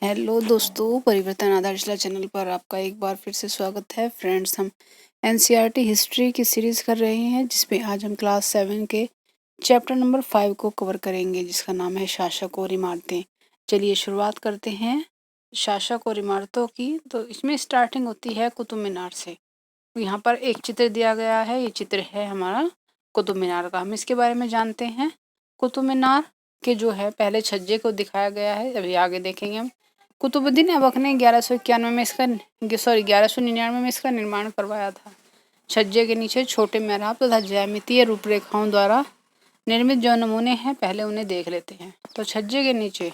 Hello दोस्तों, परिवर्तन आधारशिला चैनल पर आपका एक बार फिर से स्वागत है। फ्रेंड्स, हम एनसीईआरटी हिस्ट्री की सीरीज़ कर रहे हैं जिसमें आज हम क्लास 7 के चैप्टर नंबर 5 को कवर करेंगे जिसका नाम है शासक और इमारतें। चलिए शुरुआत करते हैं शासक और इमारतों की। तो इसमें स्टार्टिंग होती है कुतुब मीनार से। यहाँ पर एक चित्र दिया गया है, ये चित्र है हमारा कुतुब मीनार का। हम इसके बारे में जानते हैं। कुतुब मीनार के जो है पहले छज्जे को दिखाया गया है, अभी आगे देखेंगे हम। कुतुबुद्दीन ऐबक ने 1191 में इसका 1199 में इसका निर्माण करवाया था। छज्जे के नीचे छोटे मेहराब तथा ज्यामितीय रूपरेखाओं द्वारा निर्मित जो नमूने हैं पहले उन्हें देख लेते हैं। तो छज्जे के नीचे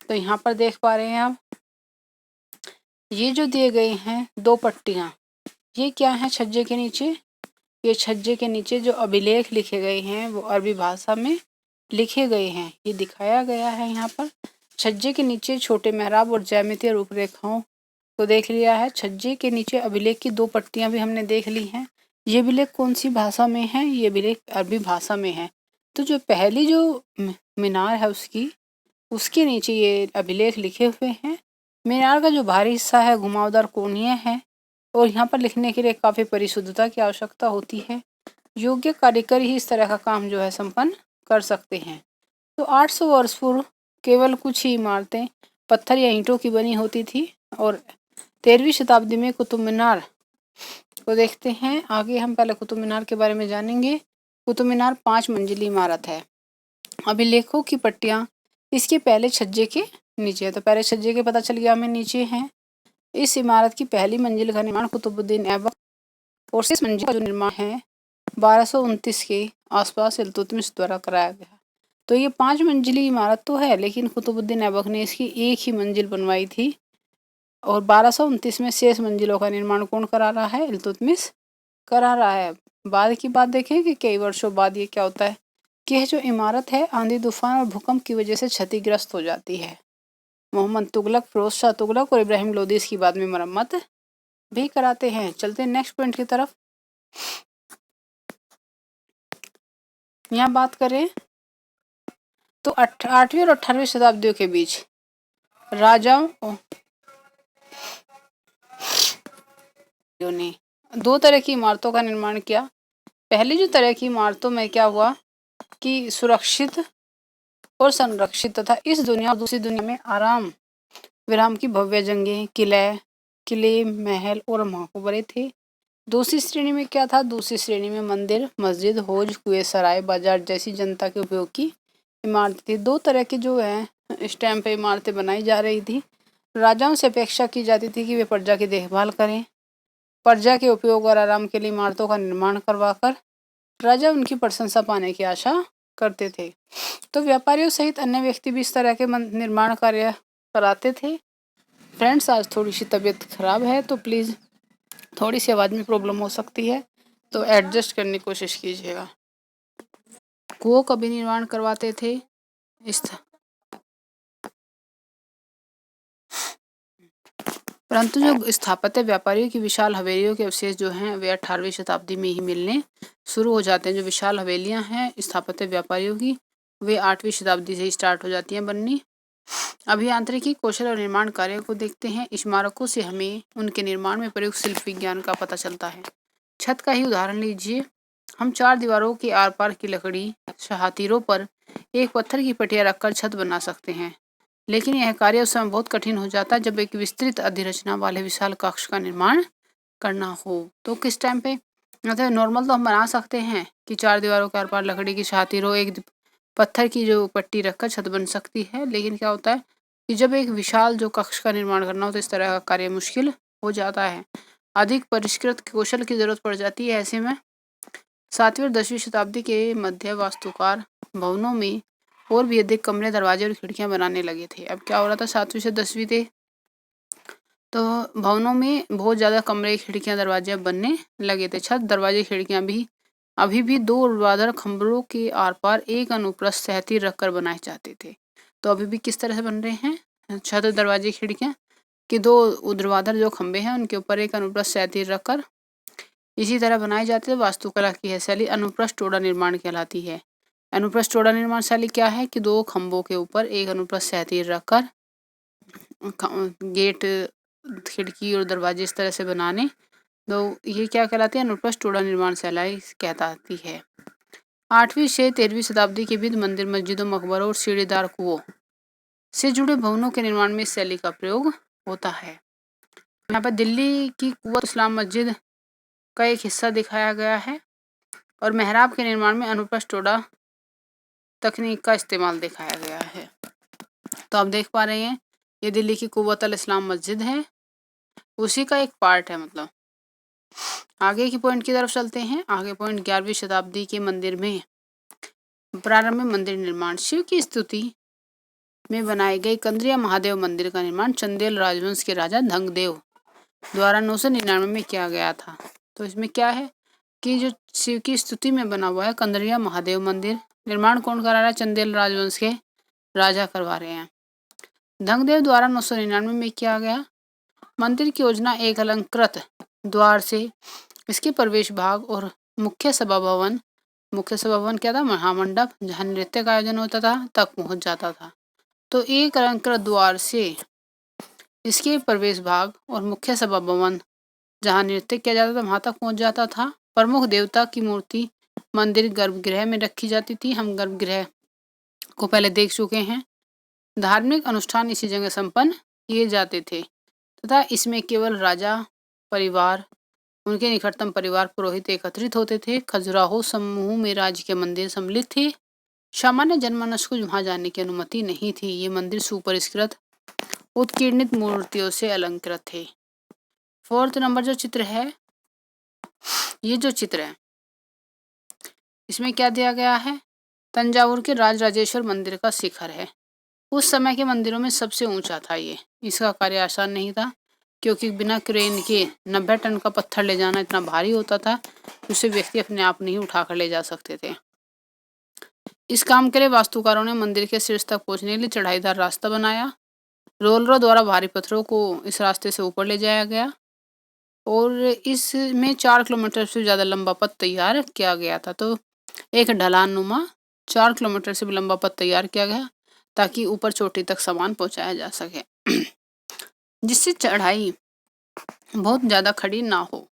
तो यहाँ पर देख पा रहे हैं आप, ये जो दिए गए हैं दो पट्टियाँ, ये क्या है छज्जे के नीचे? ये छज्जे के नीचे जो अभिलेख लिखे गए हैं वो अरबी भाषा में लिखे गए हैं, ये दिखाया गया है यहाँ पर। छज्जे के नीचे छोटे मेहराब और ज्यामितीय रूपरेखाओं को देख लिया है। छज्जे के नीचे अभिलेख की दो पट्टियां भी हमने देख ली हैं। ये अभिलेख कौन सी भाषा में है? ये अभिलेख अरबी भाषा में है। तो जो पहली जो मीनार है उसके नीचे ये अभिलेख लिखे हुए हैं। मीनार का जो बाहरी हिस्सा है घुमावदार कोणीय है और यहाँ पर लिखने के लिए काफ़ी परिशुद्धता की आवश्यकता होती है। योग्य कारीगर ही इस तरह का काम जो है संपन्न कर सकते हैं। तो 800 वर्ष पूर्व केवल कुछ ही इमारतें पत्थर या ईंटों की बनी होती थी और 13वीं शताब्दी में कुतुब मीनार को देखते हैं। आगे हम पहले कुतुब मीनार के बारे में जानेंगे। कुतुब मीनार 5 मंजिली इमारत है। अभिलेखों की पट्टियां इसके पहले छज्जे के नीचे है। तो पहले छज्जे के पता चल गया हमें नीचे हैं। इस इमारत की पहली मंजिल का निर्माण कुतुबुद्दीन ऐबक और शेष मंजिल का जो निर्माण है 1229 के आसपास इल्तुतमिश द्वारा कराया गया। तो ये 5 मंजिली इमारत तो है, लेकिन कुतुबुद्दीन ऐबक ने इसकी एक ही मंजिल बनवाई थी और 1229 में शेष मंजिलों का निर्माण कौन करा रहा है? इल्तुतमिश करा रहा है। बाद की बात देखें कि कई वर्षों बाद ये क्या होता है कि यह जो इमारत है आंधी तूफान और भूकंप की वजह से क्षतिग्रस्त हो जाती है। मोहम्मद तुगलक, फिरोज शाह तुगलक और इब्राहिम लोदी इसकी बाद में मरम्मत भी कराते हैं। चलते हैं नेक्स्ट पॉइंट की तरफ। यहाँ बात करें तो 8वीं और 18वीं शताब्दियों के बीच राजाओं ने दो तरह की इमारतों का निर्माण किया। पहली जो तरह की इमारतों में क्या हुआ कि सुरक्षित और संरक्षित तथा इस दुनिया और दूसरी दुनिया में आराम विराम की भव्य जंगें, किले, महल और मकबरे थे। दूसरी श्रेणी में क्या था? दूसरी श्रेणी में मंदिर, मस्जिद, हौज, कुएं, सराय, बाजार जैसी जनता के उपयोग की इमारतें थी। दो तरह की जो है इस टाइम पे इमारतें बनाई जा रही थी। राजाओं से अपेक्षा की जाती थी कि वे प्रजा की देखभाल करें। प्रजा के उपयोग और आराम के लिए इमारतों का निर्माण करवाकर राजा उनकी प्रशंसा पाने की आशा करते थे। तो व्यापारियों सहित अन्य व्यक्ति भी इस तरह के निर्माण कार्य कराते थे। फ्रेंड्स, आज थोड़ी सी तबीयत खराब है तो प्लीज़ थोड़ी सी आवाज़ में प्रॉब्लम हो सकती है, तो एडजस्ट करने की कोशिश कीजिएगा। कुओं का भी निर्माण करवाते थे। परंतु जो स्थापत्य व्यापारियों की विशाल हवेलियों के अवशेष जो हैं वे 18वीं शताब्दी में ही मिलने शुरू हो जाते हैं। जो विशाल हवेलियां हैं स्थापत्य व्यापारियों की, वे 8वीं शताब्दी से ही स्टार्ट हो जाती हैं बननी। अभियांत्रिकी, कौशल और निर्माण कार्यों को देखते हैं। स्मारकों से हमें उनके निर्माण में प्रयुक्त शिल्प विज्ञान का पता चलता है। छत का ही उदाहरण लीजिए। हम 4 दीवारों के आर पार की लकड़ी शहातीरों पर एक पत्थर की पटिया रखकर छत बना सकते हैं, लेकिन यह कार्य उस समय बहुत कठिन हो जाता है जब एक विस्तृत अधिरचना वाले विशाल कक्ष का निर्माण करना हो। तो किस टाइम पे मतलब नॉर्मल तो हम बना सकते हैं कि 4 दीवारों के आर पार लकड़ी की शहातीरों एक पत्थर की जो पट्टी रखकर छत बन सकती है, लेकिन क्या होता है कि जब एक विशाल जो कक्ष का निर्माण करना हो तो इस तरह का कार्य मुश्किल हो जाता है। अधिक परिष्कृत कौशल की जरूरत पड़ जाती है। ऐसे में 7वीं और 10वीं शताब्दी के मध्य वास्तुकार भवनों में और भी अधिक कमरे, दरवाजे और खिड़कियां बनाने लगे थे। अब क्या हो रहा था, 7वीं से 10वीं थे तो भवनों में बहुत ज़्यादा कमरे, खिड़कियां, दरवाजे बनने लगे थे। छत, दरवाजे, खिड़कियां भी अभी भी 2 ऊर्ध्वाधर खंभों के आर पार एक अनुप्रस्थ सहतीर रखकर बनाए जाते थे। तो अभी भी किस तरह से बन रहे हैं? छत, दरवाजे, खिड़कियां कि 2 ऊर्ध्वाधर जो खंभे हैं उनके ऊपर एक अनुप्रस्थ सहतीर रखकर इसी तरह बनाए जाते थे। वास्तुकला की यह शैली अनुप्रस्थ टोड़ा निर्माण कहलाती है। अनुप्रस्थ टोड़ा निर्माण शैली क्या है कि 2 खंभों के ऊपर एक अनुप्रस्थ सहतीर रखकर गेट, खिड़की और दरवाजे इस तरह से बनाने, तो ये क्या कहलाती है? अनुप्रस्थ टोड़ा निर्माण शैली कहलाती है। 8वीं से 13वीं शताब्दी के बीच मंदिर, मस्जिदों, मकबरों और सीढ़ीदार कुओं से जुड़े भवनों के निर्माण में इस शैली का प्रयोग होता है। यहाँ पर दिल्ली की कुव्वत इस्लाम मस्जिद का एक हिस्सा दिखाया गया है और मेहराब के निर्माण में अनुप्रस्थ टोड़ा तकनीक का इस्तेमाल दिखाया गया है। तो आप देख पा रहे हैं ये दिल्ली की कुव्वत अल इस्लाम मस्जिद है, उसी का एक पार्ट है। मतलब आगे की पॉइंट की तरफ चलते हैं। आगे पॉइंट 11वीं शताब्दी के मंदिर में प्रारंभ में मंदिर निर्माण। शिव की स्तुति में बनाए गए कंद्रिया महादेव मंदिर का निर्माण चंदेल राजवंश के राजा धंगदेव द्वारा 999 में किया गया था। तो इसमें क्या है कि जो शिव की स्तुति में बना हुआ है कंद्रिया महादेव मंदिर, निर्माण कौन करा रहा है? चंदेल राजवंश के राजा करवा रहे हैं। धंगदेव द्वारा 999 में किया गया। मंदिर की योजना एक अलंकृत द्वार से इसके प्रवेश भाग और मुख्य सभा भवन क्या था? महामंडप, जहाँ नृत्य का आयोजन होता था, तक पहुंच जाता था। तो एक अलंकृत द्वार से इसके प्रवेश भाग और मुख्य सभा भवन जहाँ नृत्य किया जाता था वहां तक पहुंच जाता था। प्रमुख देवता की मूर्ति मंदिर गर्भगृह में रखी जाती थी। हम गर्भगृह को पहले देख चुके हैं। धार्मिक अनुष्ठान इसी जगह संपन्न किए जाते थे तथा इसमें केवल राजा परिवार, उनके निकटतम परिवार, पुरोहित एकत्रित होते थे। खजुराहो समूह में राज्य के मंदिर सम्मिलित थे। सामान्य जनमानस को वहां जाने की अनुमति नहीं थी। ये मंदिर सुपरिष्कृत उत्कीर्णित मूर्तियों से अलंकृत थे। 4th नंबर जो चित्र है, ये जो चित्र है इसमें क्या दिया गया है? तंजावुर के राजराजेश्वर मंदिर का शिखर है। उस समय के मंदिरों में सबसे ऊंचा था ये। इसका कार्य आसान नहीं था क्योंकि बिना क्रेन के 90 टन का पत्थर ले जाना इतना भारी होता था, उसे व्यक्ति अपने आप नहीं उठाकर ले जा सकते थे। इस काम के लिए वास्तुकारों ने मंदिर के शीर्ष तक पहुंचने के लिए चढ़ाईदार रास्ता बनाया। रोलरों द्वारा भारी पत्थरों को इस रास्ते से ऊपर ले जाया गया और इसमें 4 किलोमीटर से ज़्यादा लंबा पथ तैयार किया गया था। तो एक ढलान नुमा 4 किलोमीटर से भी लंबा पथ तैयार किया गया ताकि ऊपर चोटी तक सामान पहुंचाया जा सके, जिससे चढ़ाई बहुत ज़्यादा खड़ी ना हो।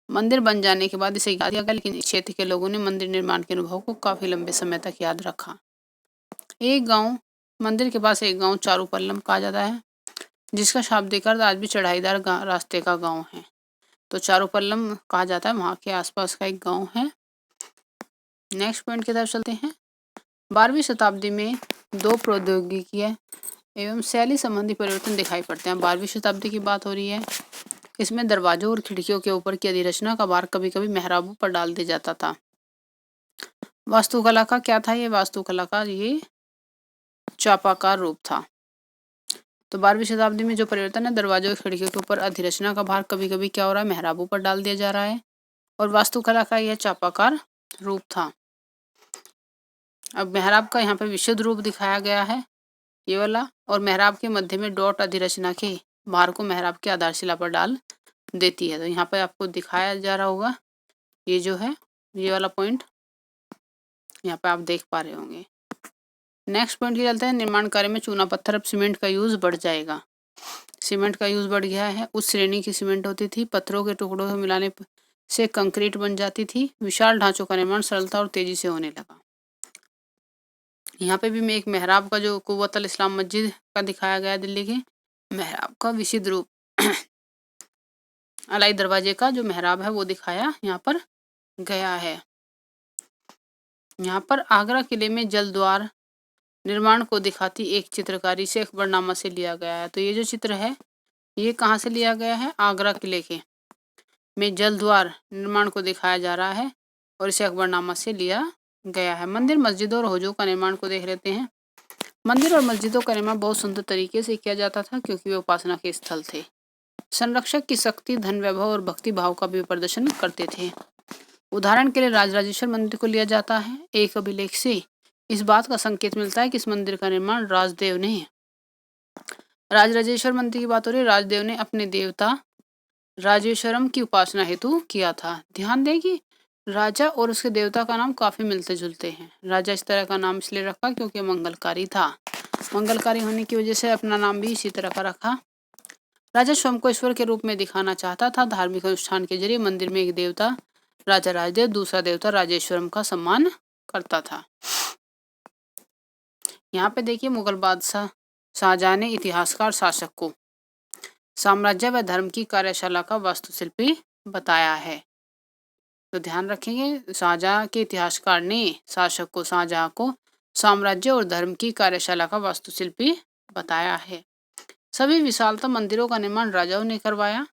मंदिर बन जाने के बाद इसे याद किया गया, लेकिन इस क्षेत्र के लोगों ने मंदिर निर्माण के अनुभव को काफ़ी लंबे समय तक याद रखा। एक गांव, मंदिर के पास एक गांव चारूपल्लम कहा जाता है, जिसका शाब्दिक अर्थ आज भी चढ़ाईदार रास्ते का गांव है। तो चारूपल्लम कहा जाता है, वहाँ के आसपास का एक गांव है। नेक्स्ट पॉइंट की तरफ चलते हैं। 12वीं शताब्दी में 2 प्रौद्योगिकी एवं शैली संबंधी परिवर्तन दिखाई पड़ते हैं। 12वीं शताब्दी की बात हो रही है। इसमें दरवाजों और खिड़कियों के ऊपर की अधिरचना का भार कभी कभी मेहराबों पर डाल दिया जाता था। वास्तुकला का क्या था? ये वास्तुकला का ये चापाकार रूप था। तो 12वीं शताब्दी में जो परिवर्तन है, दरवाजों और खिड़कियों के ऊपर अधिरचना का भार कभी कभी क्या हो रहा है? मेहराबों पर डाल दिया जा रहा है और वास्तुकला का यह चापाकार रूप था। अब मेहराब का यहाँ पे विशुद्ध रूप दिखाया गया है, ये वाला, और मेहराब के मध्य में डॉट अधिरचना के भार को मेहराब की आधारशिला पर डाल देती है। तो यहाँ पे आपको दिखाया जा रहा होगा, ये जो है ये वाला पॉइंट यहाँ पे आप देख पा रहे होंगे। नेक्स्ट पॉइंट की चलते हैं। निर्माण कार्य में चूना पत्थर, अब सीमेंट का यूज बढ़ जाएगा। सीमेंट का यूज बढ़ गया है। उस श्रेणी की सीमेंट होती थी, पत्थरों के टुकड़ों से मिलाने से कंक्रीट बन जाती थी। विशाल ढांचों का निर्माण सरलता और तेजी से होने लगा। यहाँ पे भी मैं एक मेहराब का जो कुव्वत अल इस्लाम मस्जिद का दिखाया गया दिल्ली के मेहराब का विशुद्ध रूप अलाई दरवाजे का जो मेहराब है वो दिखाया यहाँ पर गया है। यहाँ पर आगरा किले में जलद्वार निर्माण को दिखाती एक चित्रकारी से अकबरनामा से लिया गया है। तो ये जो चित्र है ये कहाँ से लिया गया है? आगरा किले के में जलद्वार निर्माण को दिखाया जा रहा है और इसे अकबरनामा से लिया गया है। मंदिर, मस्जिदों और हौजों का निर्माण को देख लेते हैं। मंदिर और मस्जिदों का निर्माण बहुत सुंदर तरीके से किया जाता था क्योंकि वे उपासना के स्थल थे। संरक्षक की शक्ति, धन, वैभव और भक्ति भाव का भी प्रदर्शन करते थे। उदाहरण के लिए राजराजेश्वर मंदिर को लिया जाता है। एक अभिलेख से इस बात का संकेत मिलता है कि इस मंदिर का निर्माण राजराजेश्वर मंदिर की बात हो रही है। राजदेव ने अपने देवता राजेश्वरम की उपासना हेतु किया था। ध्यान दें कि राजा और उसके देवता का नाम काफी मिलते जुलते हैं। राजा इस तरह का नाम इसलिए रखा क्योंकि मंगलकारी था। मंगलकारी होने की वजह से अपना नाम भी इसी तरह का रखा। राजा स्वयं को ईश्वर के रूप में दिखाना चाहता था। धार्मिक अनुष्ठान के जरिए मंदिर में एक देवता राजा राजदेव, दूसरा देवता राजेश्वरम का सम्मान करता था। यहाँ पे देखिए मुगल बादशाह शाहजहां ने इतिहासकार शासक को साम्राज्य व धर्म की कार्यशाला का वास्तुशिल्पी बताया है। तो ध्यान रखेंगे, शाहजहां के इतिहासकार ने शासक को शाहजहां को साम्राज्य और धर्म की कार्यशाला का वास्तुशिल्पी बताया है। सभी विशालता मंदिरों का निर्माण राजाओं ने करवाया।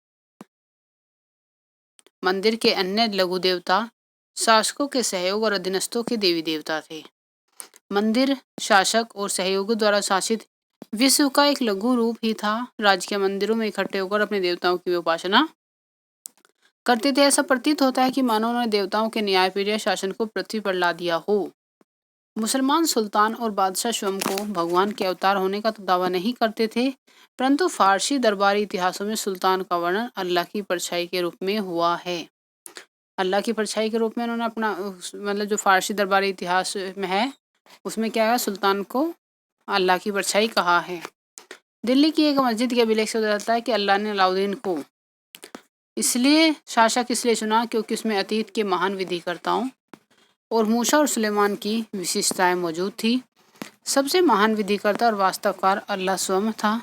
मंदिर के अन्य लघु देवता शासकों के सहयोग और अधीनस्थों के देवी देवता थे। मंदिर शासक और सहयोगियों द्वारा शासित विश्व का एक लघु रूप ही था। राज्य के मंदिरों में इकट्ठे होकर अपने देवताओं की उपासना करते थे। ऐसा प्रतीत होता है कि मानव ने देवताओं के न्यायप्रिय शासन को पृथ्वी पर ला दिया हो। मुसलमान सुल्तान और बादशाह स्वयं को भगवान के अवतार होने का तो दावा नहीं करते थे, परंतु फारसी दरबारी इतिहासों में सुल्तान का वर्णन अल्लाह की परछाई के रूप में हुआ है। अल्लाह की परछाई के रूप में उन्होंने अपना मतलब जो फारसी दरबारी इतिहास में है उसमें क्या है, सुल्तान को अल्लाह की परछाई कहा है। दिल्ली की एक मस्जिद के अभिलेख से बताता है कि अल्लाह ने अलाउद्दीन को शासक इसलिए चुना क्योंकि उसमें अतीत के महान विधिकर्ताओं और मूसा और सुलेमान की विशिष्टताएं मौजूद थी। सबसे महान विधिकर्ता और वास्तवकार अल्लाह स्वयं था।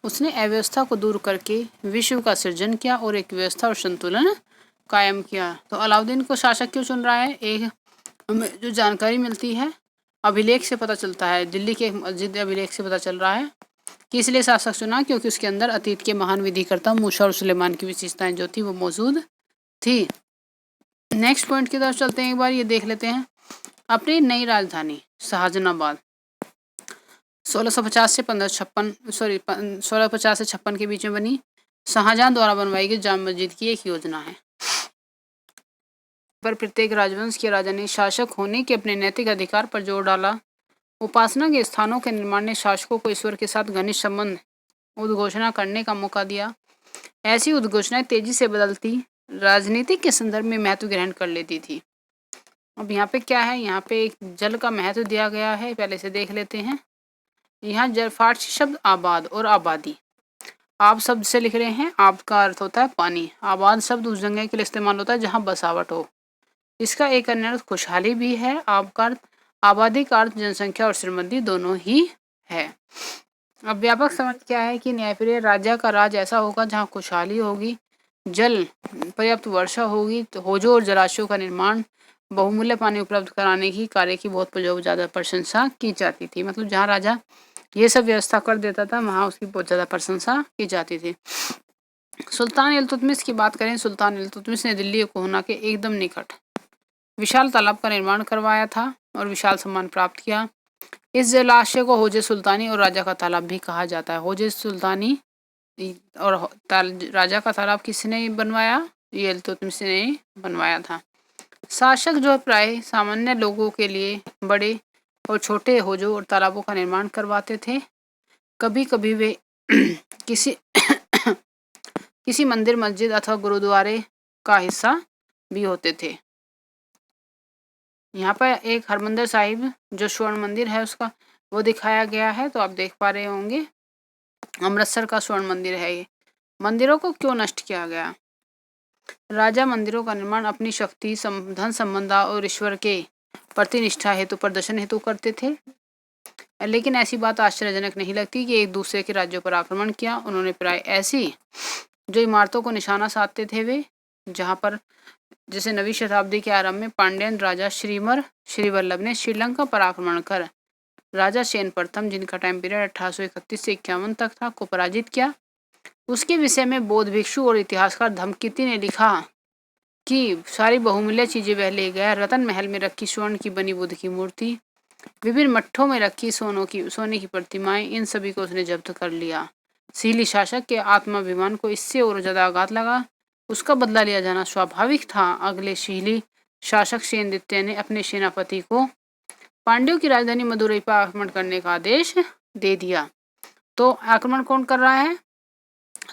उसने अव्यवस्था को दूर करके विश्व का सृजन किया और एक व्यवस्था और संतुलन कायम किया। तो अलाउद्दीन को शासक क्यों चुन रहा है, एक हमें जो जानकारी मिलती है अभिलेख से पता चलता है, दिल्ली के मस्जिद अभिलेख से पता चल रहा है कि इसलिए शासक चुना क्योंकि उसके अंदर अतीत के महान विधिकर्ता मूसा और सुलेमान की विशेषताएं जो थी वो मौजूद थी। नेक्स्ट पॉइंट की तरफ चलते हैं, एक बार ये देख लेते हैं। अपनी नई राजधानी शाहजहानाबाद 1650 से 56 के बीच में बनी शाहजहां द्वारा बनवाई गई जामा मस्जिद की एक योजना है। पर प्रत्येक राजवंश के राजा ने शासक होने के अपने नैतिक अधिकार पर जोर डाला। उपासना के स्थानों के निर्माण ने शासकों को ईश्वर के साथ घनिष्ठ संबंध उद्घोषणा करने का मौका दिया। ऐसी उद्घोषणाएं तेजी से बदलती राजनीति के संदर्भ में महत्व ग्रहण कर लेती थी। अब यहाँ पे क्या है, यहाँ पे एक जल का महत्व दिया गया है, पहले से देख लेते हैं। यहाँ जल फारसी शब्द आबाद और आबादी, आब शब्द से लिख रहे हैं। आब का अर्थ होता है पानी, आबाद शब्द उस जगह के लिए इस्तेमाल होता है जहाँ बसावट हो। इसका एक अन्य अर्थ खुशहाली भी है। आब का अर्थ आबादी का अर्थ जनसंख्या और समृद्धि दोनों ही है। अब व्यापक समझ क्या है कि न्यायप्रिय राजा का राज ऐसा होगा जहाँ खुशहाली होगी, जल पर्याप्त वर्षा होगी, तो होजों और जलाशयों का निर्माण, बहुमूल्य पानी उपलब्ध कराने की कार्य की बहुत ज़्यादा प्रशंसा की जाती थी। मतलब जहाँ राजा ये सब व्यवस्था कर देता था वहाँ उसकी बहुत ज़्यादा प्रशंसा की जाती थी। सुल्तान इल्तुतमिश की बात करें, सुल्तान इल्तुतमिश ने दिल्ली को होना के एकदम निकट विशाल तालाब का निर्माण करवाया था और विशाल सम्मान प्राप्त किया। इस जलाशय को होजे सुल्तानी और राजा का तालाब भी कहा जाता है। होजे सुल्तानी और राजा का तालाब किसने बनवाया, ये इल्तुतमिश ने बनवाया था। शासक जो प्राय सामान्य लोगों के लिए बड़े और छोटे होजों और तालाबों का निर्माण करवाते थे। कभी कभी वे किसी मंदिर, मस्जिद अथवा गुरुद्वारे का हिस्सा भी होते थे। यहाँ पर एक हरमंदिर साहिब जो स्वर्ण मंदिर है उसका वो दिखाया गया है, तो आप देख पा रहे होंगे अमृतसर का स्वर्ण मंदिर है ये। मंदिरों को क्यों नष्ट किया गया? राजा मंदिरों का निर्माण अपनी शक्ति, धन संबंधा और ईश्वर के प्रति निष्ठा हेतु, प्रदर्शन हेतु करते थे। लेकिन ऐसी बात आश्चर्यजनक नहीं लगती कि एक दूसरे के राज्यों पर आक्रमण किया। उन्होंने प्राय ऐसी जो इमारतों को निशाना साधते थे वे, जहाँ पर जैसे 9वीं शताब्दी के आरंभ में पांड्यन राजा श्रीवल्लभ ने श्रीलंका पर आक्रमण कर राजा सेन प्रथम, जिनका टाइम पीरियड 1831 से 51 तक था, को पराजित किया। उसके विषय में बौद्ध भिक्षु और इतिहासकार धम्मकित्ती ने लिखा कि सारी बहुमूल्य चीजें वह ले गया। रतन महल में रखी स्वर्ण की बनी बुद्ध की मूर्ति, विभिन्न मठों में रखी सोने की प्रतिमाएं, इन सभी को उसने जब्त कर लिया। शीली शासक के आत्माभिमान को इससे और ज्यादा आघात लगा। उसका बदला लिया जाना स्वाभाविक था। अगले शीली शासक सेनदित्य ने अपने सेनापति को पांड्यों की राजधानी मदुरई पर आक्रमण करने का आदेश दे दिया। तो आक्रमण कौन कर रहा है?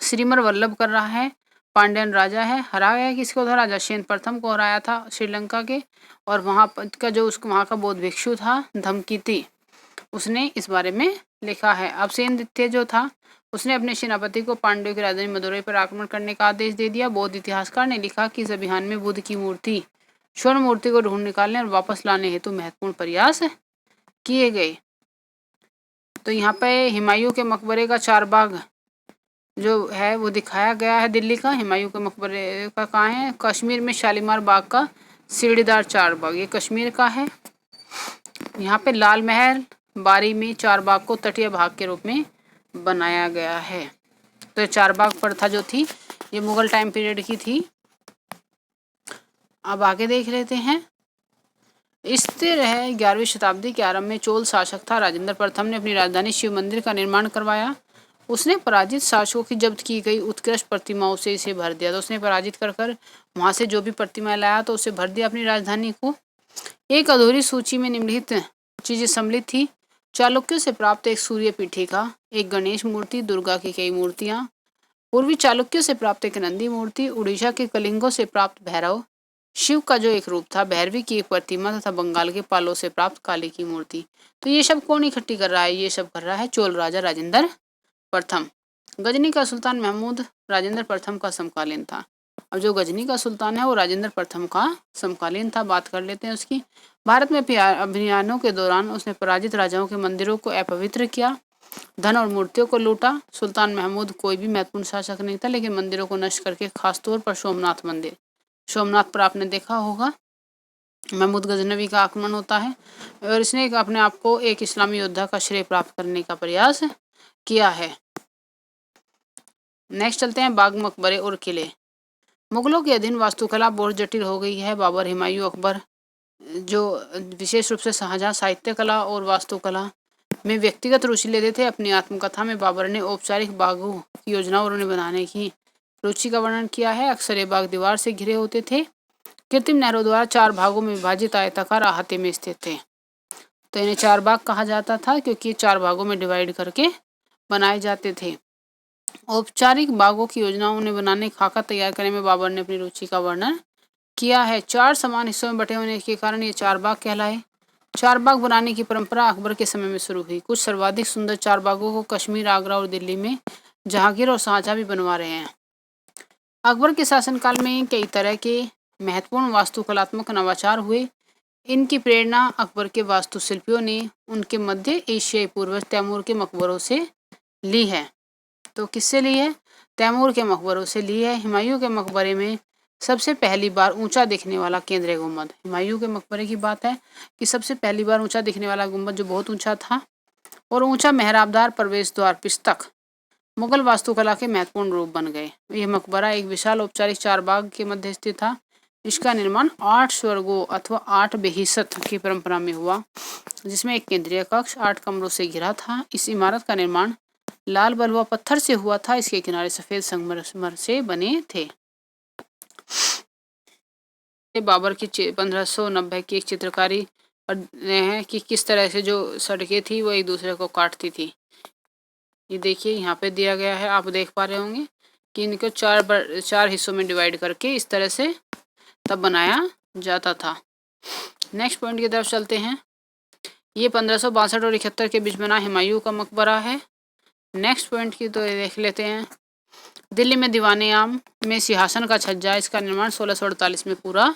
श्रीमर वल्लभ कर रहा है, पांड्यन राजा है। हराया किसको था? राजा सेन प्रथम को हराया था श्रीलंका के। और वहाँ का जो वहाँ का बौद्ध भिक्षु था धम्मकित्ती, उसने इस बारे में लिखा है। अब सेनदित्य जो था उसने अपने सेनापति को पांड्यों की राजधानी मदुरई पर आक्रमण करने का आदेश दे दिया। बौद्ध इतिहासकार ने लिखा कि इस अभियान में बुद्ध की मूर्ति, स्वर्ण मूर्ति को ढूंढ निकालने और वापस लाने हेतु महत्वपूर्ण प्रयास किए गए। तो यहाँ पे हुमायूं के मकबरे का चारबाग जो है वो दिखाया गया है। दिल्ली का हुमायूं के मकबरे का कहाँ है? कश्मीर में शालीमार बाग का सीढ़ीदार चारबाग, ये कश्मीर का है। यहाँ पे लाल महल बारी में चारबाग को तटीय भाग के रूप में बनाया गया है। तो चारबाग प्रथा जो थी ये मुगल टाइम पीरियड की थी। अब आगे देख लेते हैं। स्थिर है 11वीं शताब्दी के आरंभ में चोल शासक था राजेंद्र प्रथम ने अपनी राजधानी शिव मंदिर का निर्माण करवाया। उसने पराजित शासकों की जब्त की गई उत्कृष्ट प्रतिमाओं से इसे भर दिया। तो उसने पराजित कर वहां से जो भी प्रतिमाएं लाया तो उसे भर दिया अपनी राजधानी को। एक अधूरी सूची में निम्नलिखित चीजें सम्मिलित थी। चालुक्यों से प्राप्त एक सूर्य पीठिका, एक गणेश मूर्ति, दुर्गा की कई मूर्तियां, पूर्वी चालुक्यों से प्राप्त एक नंदी मूर्ति, उड़ीसा के कलिंगों से प्राप्त भैरव, शिव का जो एक रूप था, भैरवी की एक प्रतिमा तथा बंगाल के पालों से प्राप्त काली की मूर्ति। तो ये सब कौन इकट्ठी कर रहा है? ये सब कर रहा है चोल राजा राजेंद्र प्रथम। गजनी का सुल्तान महमूद राजेंद्र प्रथम का समकालीन था। अब जो गजनी का सुल्तान है वो राजेंद्र प्रथम का समकालीन था। बात कर लेते हैं उसकी। भारत में अभियानों के दौरान उसने पराजित राजाओं के मंदिरों को अपवित्र किया, धन और मूर्तियों को लूटा। सुल्तान महमूद कोई भी महत्वपूर्ण शासक नहीं था, लेकिन मंदिरों को नष्ट करके, खासतौर पर सोमनाथ मंदिर, सोमनाथ पर आपने देखा होगा महमूद गजनवी का आक्रमण होता है और इसने अपने आप को एक इस्लामी योद्धा का श्रेय प्राप्त करने का प्रयास किया है। नेक्स्ट चलते हैं बाग, मकबरे और किले। मुगलों के अधीन वास्तुकला बहुत जटिल हो गई है। बाबर, हुमायूं, अकबर जो विशेष रूप से शाहजहां साहित्य कला और वास्तुकला में व्यक्तिगत रुचि लेते थे। अपनी आत्मकथा में बाबर ने औपचारिक बागों की योजना और उन्हें बनाने की रुचि का वर्णन किया है। अक्सर ये बाग दीवार से घिरे होते थे, कृत्रिम नहरों द्वारा 4 भागों में विभाजित आयताकार अहाते में स्थित थे। तो इन्हें 4 बाग कहा जाता था क्योंकि ये 4 भागों में डिवाइड करके बनाए जाते थे। औपचारिक बागों की योजनाओं ने बनाने, खाका तैयार करने में बाबर ने अपनी रुचि का वर्णन किया है। 4 समान हिस्सों में बटे होने के कारण ये 4 बाग कहलाए। 4 बाग बनाने की परंपरा अकबर के समय में शुरू हुई। कुछ सर्वाधिक सुंदर 4 बागों को कश्मीर, आगरा और दिल्ली में जहांगीर और शाहजहां भी बनवा रहे हैं। अकबर के शासनकाल में कई तरह के महत्वपूर्ण वास्तुकलात्मक नवाचार हुए। इनकी प्रेरणा अकबर के वास्तुशिल्पियों ने उनके मध्य एशियाई पूर्वज तैमूर के मकबरों से ली है। तो किससे ली है? तैमूर के मकबरों से ली है। हुमायूं के मकबरे में सबसे पहली बार ऊंचा दिखने वाला केंद्रीय गुंबद, हुमायूं के मकबरे की बात है कि सबसे पहली बार ऊंचा दिखने वाला गुंबद जो बहुत ऊंचा था और ऊंचा मेहराबदार प्रवेश द्वार पिस्तक मुगल वास्तुकला के महत्वपूर्ण रूप बन गए। यह मकबरा एक विशाल औपचारिक 4 बाग के मध्य स्थित था। इसका निर्माण 8 स्वर्गों अथवा 8 बेहिसत की परंपरा में हुआ, जिसमें एक केंद्रीय कक्ष 8 कमरों से घिरा था। इस इमारत का निर्माण लाल बलुआ पत्थर से हुआ था। इसके किनारे सफेद संगमरमर से बने थे। बाबर की 1590 की एक चित्रकारी है कि किस तरह से जो सड़कें थी वो एक दूसरे को काटती थी। ये देखिए यहाँ पे दिया गया है, आप देख पा रहे होंगे कि इनको 4 हिस्सों में डिवाइड करके इस तरह से तब बनाया जाता था। नेक्स्ट पॉइंट की तरफ चलते हैं। ये 1562 और 71 के बीच बना हुमायूं का मकबरा है। नेक्स्ट पॉइंट की तो देख लेते हैं। दिल्ली में दीवाने आम में सिंहासन का छज्जा, इसका निर्माण 1648 में पूरा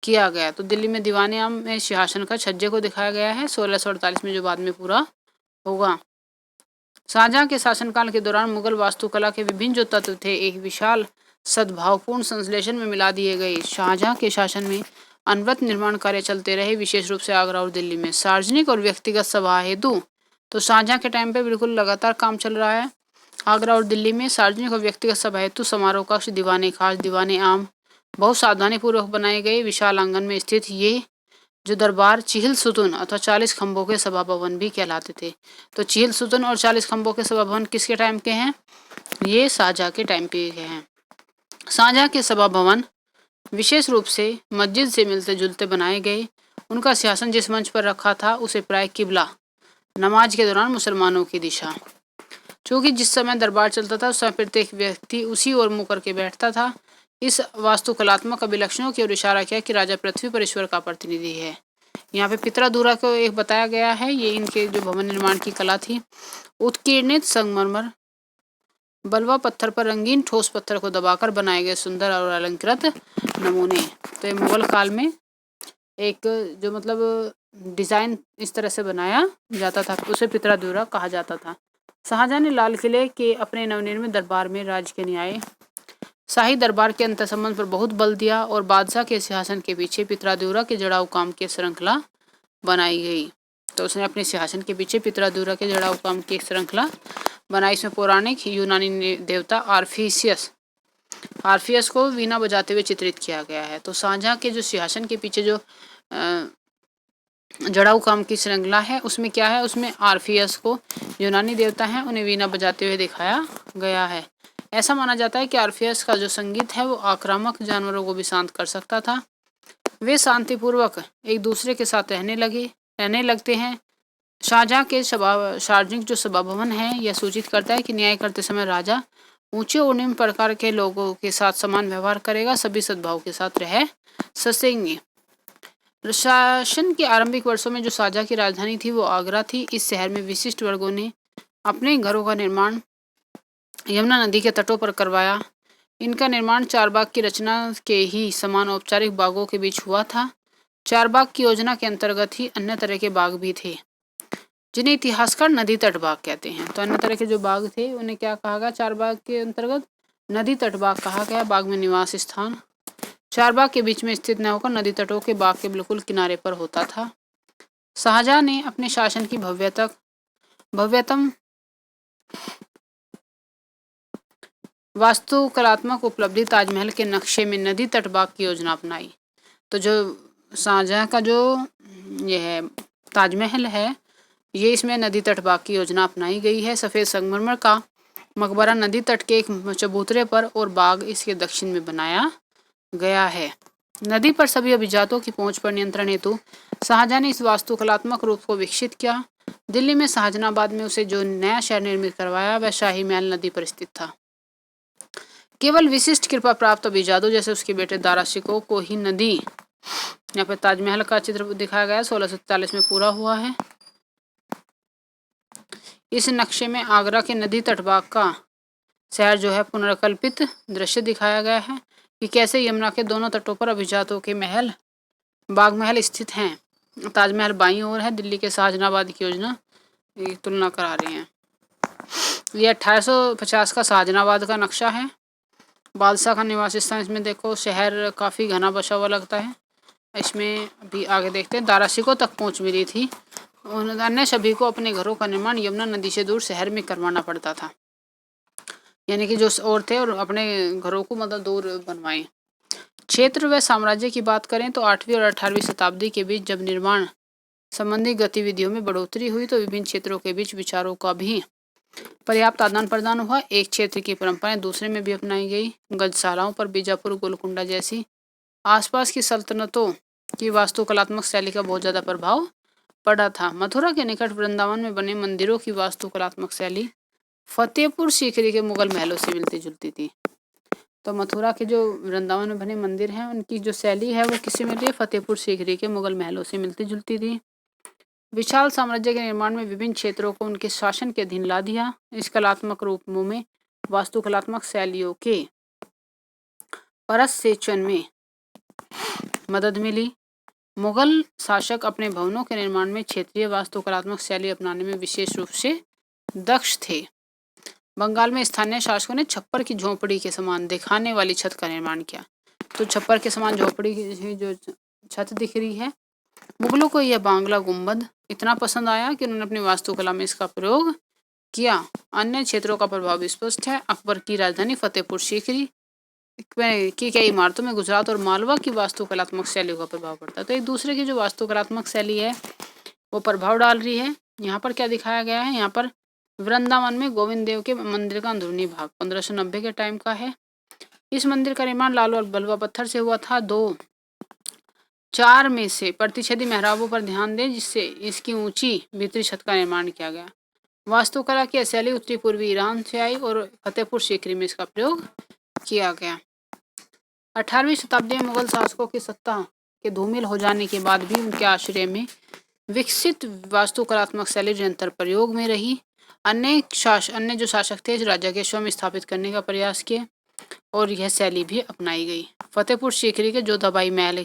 किया गया। तो दिल्ली में दीवाने आम में सिंहासन का छज्जे को दिखाया गया है 1648 में, जो बाद में पूरा होगा। शाहजहां के शासनकाल के दौरान मुगल वास्तुकला के विभिन्न जो तत्व थे एक विशाल सद्भावपूर्ण संश्लेषण में मिला दिए गए। शाहजहां के शासन में अनवरत निर्माण कार्य चलते रहे, विशेष रूप से आगरा और दिल्ली में। सार्वजनिक और व्यक्तिगत सभा हेतु तो शाहजहां के टाइम पे बिल्कुल लगातार काम चल रहा है। आगरा और दिल्ली में सार्वजनिक और व्यक्तिगत सभा हेतु समारोह कक्ष, दीवाने खास, दीवाने आम बहुत सावधानी पूर्वक बनाए गए। विशाल आंगन में स्थित ये जो दरबार चिहिल सुतुन अथवा 40 खंभों के सभा भवन भी कहलाते थे। तो चिहिल सुतुन और 40 खंभों के सभा भवन किसके टाइम के हैं? ये शाहजहां के टाइम पे हैं। शाहजहां के सभा भवन विशेष रूप से मस्जिद से मिलते जुलते बनाए गए। उनका सिंहासन जिस मंच पर रखा था उसे प्राय किबला, नमाज के दौरान मुसलमानों की दिशा, चूँकि जिस समय दरबार चलता था उस समय प्रत्येक व्यक्ति उसी ओर मुँह करके बैठता था। इस वास्तुकलात्मक अभिलक्षणों की ओर इशारा किया कि राजा पृथ्वी पर ईश्वर का प्रतिनिधि है। यहाँ पे पित्रादुरा को एक बताया गया है, ये इनके जो भवन निर्माण की कला थी। उत्कीर्णित संगमरमर बलुआ पत्थर पर रंगीन ठोस पत्थर को दबाकर बनाए गए सुंदर और अलंकृत नमूने। तो ये मुगल काल में एक जो मतलब डिजाइन इस तरह से बनाया जाता था, उसे पित्रादुरा कहा जाता था। शाहजहां ने लाल किले के अपने नवनिर्मित दरबार में राज्य के न्याय शाही दरबार के अंतर संबंध पर बहुत बल दिया और बादशाह के सिंहासन के पीछे पित्रादुरा के जड़ाऊ काम की श्रृंखला बनाई गई। तो उसने अपने सिंहासन के पीछे पित्रादुरा के जड़ाऊ काम की एक श्रृंखला बनाई। इसमें पौराणिक यूनानी देवता आर्फियस को वीणा बजाते हुए चित्रित किया गया है। तो शाहजहां के जो सिंहासन के पीछे जो जड़ाऊ काम की श्रृंखला है, उसमें क्या है, उसमें आर्फियस को यूनानी देवता हैं, उन्हें वीणा बजाते हुए दिखाया गया है। ऐसा माना जाता है कि आर्फियस का जो संगीत है वो आक्रामक जानवरों को भी शांत कर सकता था। वे शांतिपूर्वक एक दूसरे के साथ रहने लगते हैं। शाहजहां के सार्वजनिक जो सभा भवन है, यह सूचित करता है कि न्याय करते समय राजा ऊंचे और निम्न प्रकार के लोगों के साथ समान व्यवहार करेगा, सभी सद्भाव के साथ रह सकेंगे। शासन के आरंभिक वर्षों में जो शाहजहां की राजधानी थी वो आगरा थी। इस शहर में विशिष्ट वर्गों ने अपने घरों का निर्माण यमुना नदी के तटों पर करवाया। इनका निर्माण चारबाग की रचना के ही समान औपचारिक बागों के बीच हुआ था। चारबाग की योजना के अंतर्गत ही अन्य तरह के बाग भी थे, जिन्हें इतिहासकार नदी तट बाग कहते हैं। तो अन्य तरह के जो बाग थे उन्हें क्या कहा गया, चारबाग के अंतर्गत नदी तट बाग कहा गया। बाग में निवास स्थान चारबाग के बीच में स्थित न होकर नदी तटों के बाग के बिल्कुल किनारे पर होता था। शाहजहां ने अपने शासन की भव्यतम वास्तुकलात्मक उपलब्धि ताजमहल के नक्शे में नदी तट बाग की योजना अपनाई। तो जो शाहजहां का जो ये है ताजमहल है, ये इसमें नदी तट बाग की योजना अपनाई गई है। सफ़ेद संगमरमर का मकबरा नदी तट के एक चबूतरे पर और बाग इसके दक्षिण में बनाया गया है। नदी पर सभी अभिजातों की पहुंच पर नियंत्रण हेतु शाहजहां ने इस वास्तुकलात्मक रूप को विकसित किया। दिल्ली में शाहजहानाबाद में उसे जो नया शहर निर्मित करवाया वह शाही महल नदी पर स्थित था। केवल विशिष्ट कृपा प्राप्त अभिजातों जैसे उसके बेटे दारा शिकोह को ही नदी, यहाँ पे ताजमहल का चित्र दिखाया गया है, 1647 में पूरा हुआ है। इस नक्शे में आगरा के नदी तटबाग का शहर जो है पुनर्कल्पित दृश्य दिखाया गया है कि कैसे यमुना के दोनों तटों पर अभिजातों के बाग महल स्थित हैं। ताजमहल बाईं ओर है। दिल्ली के शाहजहानाबाद की योजना तुलना करा रहे हैं। यह 1850 का शाहजहानाबाद का नक्शा है। बादशाह का निवास स्थान, इसमें देखो शहर काफ़ी घना बसा हुआ लगता है। इसमें अभी आगे देखते हैं, दारा शिकोह तक पहुंच मिली थी। अन्य सभी को अपने घरों का निर्माण यमुना नदी से दूर शहर में करवाना पड़ता था, यानी कि जो और थे और अपने घरों को मतलब दूर बनवाएं। क्षेत्र व साम्राज्य की बात करें तो 8वीं और 18वीं शताब्दी के बीच जब निर्माण संबंधी गतिविधियों में बढ़ोतरी हुई तो विभिन्न क्षेत्रों के बीच विचारों का भी पर्याप्त आदान प्रदान हुआ। एक क्षेत्र की परंपराएं दूसरे में भी अपनाई गई। गजशालाओं पर बीजापुर, गोलकुंडा जैसी आसपास की सल्तनतों की वास्तुकलात्मक शैली का बहुत ज़्यादा प्रभाव पड़ा था। मथुरा के निकट वृंदावन में बने मंदिरों की वास्तुकलात्मक शैली फतेहपुर सीकरी के मुगल महलों से मिलती जुलती थी। तो मथुरा के जो वृंदावन में बने मंदिर हैं उनकी जो शैली है वो किससे मिल रही है, फतेहपुर सीकरी के मुगल महलों से मिलती जुलती थी। विशाल साम्राज्य के निर्माण में विभिन्न क्षेत्रों को उनके शासन के अधीन ला दिया। इस कलात्मक रूपों में वास्तुकलात्मक शैलियों के परसेचन में मदद मिली। मुगल शासक अपने भवनों के निर्माण में क्षेत्रीय वास्तुकलात्मक शैली अपनाने में विशेष रूप से दक्ष थे। बंगाल में स्थानीय शासकों ने छप्पर की झोपड़ी के समान दिखाने वाली छत का निर्माण किया। तो छप्पर के समान झोपड़ी की जो छत दिख रही है, मुगलों को यह बांग्ला गुंबद इतना पसंद आया कि उन्होंने अपनी वास्तुकला में इसका प्रयोग किया। अन्य क्षेत्रों का प्रभाव स्पष्ट है। अकबर की राजधानी फतेहपुर सीकरी की कई इमारतों में गुजरात और मालवा की वास्तुकलात्मक शैलियों का प्रभाव पड़ता है। तो एक दूसरे की जो वास्तुकलात्मक शैली है वो प्रभाव डाल रही है। यहाँ पर क्या दिखाया गया है, यहाँ पर वृंदावन में गोविंद देव के मंदिर का अंदरूनी भाग 1590 के टाइम का है। इस मंदिर का निर्माण लाल और बलुआ पत्थर से हुआ था। 4 में से प्रतिच्छेदी मेहराबों पर ध्यान दें, जिससे इसकी ऊंची भीतरी छत का निर्माण किया गया। वास्तुकला की शैली उत्तरी पूर्वी ईरान से आई और फतेहपुर सीकरी में इसका प्रयोग किया गया। 18वीं शताब्दी में मुगल शासकों की सत्ता के धूमिल हो जाने के बाद भी उनके आश्रय में विकसित वास्तुकलात्मक शैली निरंतर प्रयोग में रही। अन्य जो शासक थे इस राजा के स्वयं स्थापित करने का प्रयास किए और यह शैली भी अपनाई गई। फतेहपुर सीकरी के जोधाबाई महल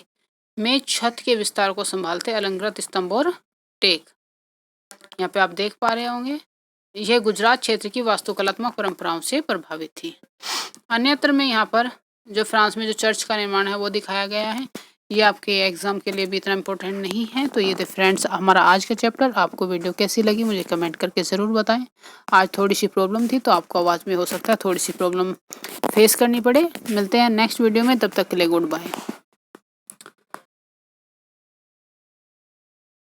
में छत के विस्तार को संभालते अलंकृत स्तंभ और टेक, यहाँ पे आप देख पा रहे होंगे, यह गुजरात क्षेत्र की वास्तुकलात्मक परंपराओं से प्रभावित थी। अन्यत्र में यहाँ पर जो फ्रांस में जो चर्च का निर्माण है वो दिखाया गया है। ये आपके एग्जाम के लिए भी इतना इम्पोर्टेंट नहीं है। तो ये थे फ्रेंड्स हमारा आज का चैप्टर। आपको वीडियो कैसी लगी मुझे कमेंट करके ज़रूर बताएं। आज थोड़ी सी प्रॉब्लम थी तो आपको आवाज़ में हो सकता है थोड़ी सी प्रॉब्लम फेस करनी पड़े। मिलते हैं नेक्स्ट वीडियो में, तब तक के लिए गुड बाय।